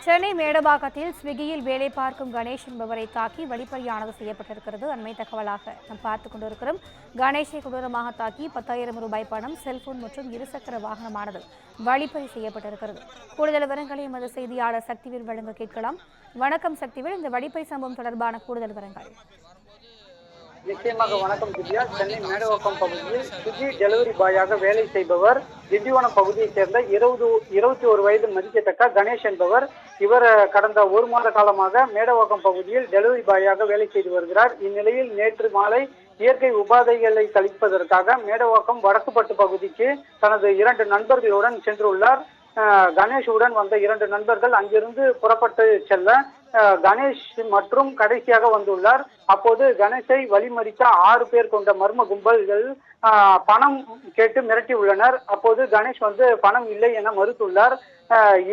சென்னை மேடபாக்கத்தில் ஸ்விக்கியில் வேலை பார்க்கும் கணேஷ் என்பவரை தாக்கி வழிப்பறியானது செய்யப்பட்டிருக்கிறது. அண்மை தகவலாக நாம் பார்த்துக் கொண்டிருக்கிறோம். கணேஷை கொடூரமாக தாக்கி 10,000 ரூபாய் பணம், செல்போன் மற்றும் இருசக்கர வாகனமானது வழிப்பறி செய்யப்பட்டிருக்கிறது. கூடுதல் விவரங்களை எமது செய்தியாளர் சக்திவேல் வழங்க கேட்கலாம். வணக்கம் சக்திவேல், இந்த வழிப்பறி சம்பவம் தொடர்பான கூடுதல் விவரங்கள். நிச்சயமாக வணக்கம் திவ்யா. சென்னை மேடவாக்கம் பகுதியில் ஸ்விக்கி டெலிவரி பாயாக வேலை செய்பவர் திண்டிவனம் பகுதியைச் சேர்ந்த 21 வயது மதிக்கத்தக்க கணேஷ் என்பவர். இவர் கடந்த ஒரு மாத காலமாக மேடவாக்கம் பகுதியில் டெலிவரி பாயாக வேலை செய்து வருகிறார். இந்நிலையில் நேற்று மாலை இயற்கை உபாதைகளை கழிப்பதற்காக மேடவாக்கம் வடக்குப்பட்டு பகுதிக்கு தனது 2 நண்பர்களுடன் சென்றுள்ளார். கணேஷுடன் வந்த 2 நண்பர்கள் அங்கிருந்து புறப்பட்டு செல்ல கணேஷ் மற்றும் கடைசியாக வந்துள்ளார். அப்போது கணேஷை வழிமறித்த 6 பேர் கொண்ட மர்ம கும்பல்கள் பணம் கேட்டு மிரட்டி உள்ளனர். அப்போது கணேஷ் பணம் இல்லை என மறுத்துள்ளார்.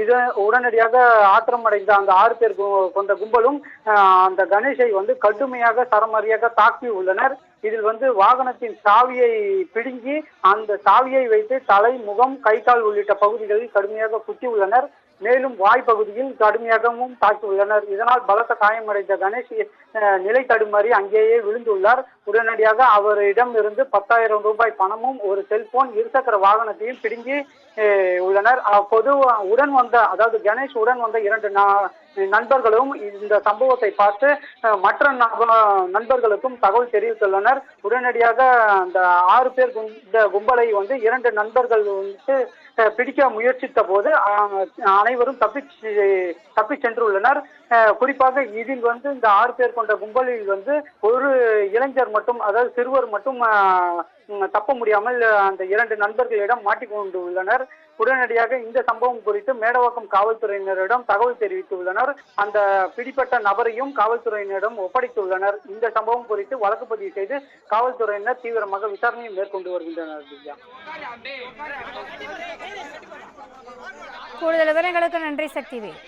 இது உடனடியாக ஆத்திரமடைந்த அந்த 6 பேர் கொண்ட கும்பலும் அந்த கணேஷை கடுமையாக சரமாரியாக தாக்கி உள்ளனர். இதில் வாகனத்தின் சாவியை பிடுங்கி அந்த சாவியை வைத்து தலை, முகம், கை, கால் உள்ளிட்ட பகுதிகளில் கடுமையாக குத்தி உள்ளனர். மேலும் வாய் பகுதியில் கடுமையாகவும் தாக்கியுள்ளனர். இதனால் பலத்த காயமடைந்த கணேஷ் நிலை தடுமாறி அங்கேயே விழுந்துள்ளார். உடனடியாக அவரிடம் இருந்து 10,000 ரூபாய் பணமும், ஒரு செல்போன், இருசக்கர வாகனத்தையும் பிடுங்கி உள்ளனர். அப்போது கணேஷ் உடன் வந்த 2 நண்பர்களும் இந்த சம்பவத்தை பார்த்து மற்ற நண்பர்களுக்கும் தகவல் தெரிவித்துள்ளனர். உடனடியாக அந்த 6 பேர் கும்பலை 2 நண்பர்கள் பிடிக்க முயற்சித்த போது அனைவரும் தப்பி சென்றுள்ளனர். குறிப்பாக இதில் இந்த 6 பேர் கொண்ட கும்பலில் ஒரு இளைஞர் மட்டும், அதாவது சிறுவர் மட்டும் தப்ப முடியாமல் அந்த 2 நண்பர்களிடம் மாட்டிக்கொண்டு உள்ளனர். உடனடியாக இந்த சம்பவம் குறித்து மேடவாக்கம் காவல்துறையினரிடம் தகவல் தெரிவித்துள்ளனர். அந்த பிடிப்பட்ட நபரையும் காவல்துறையினரிடம் ஒப்படைத்துள்ளனர். இந்த சம்பவம் குறித்து வழக்கு பதிவு செய்து காவல்துறையினர் தீவிரமாக விசாரணையை மேற்கொண்டு வருகின்றனர். கூடுதல் விவரங்களுக்கு நன்றி சக்திவேல்.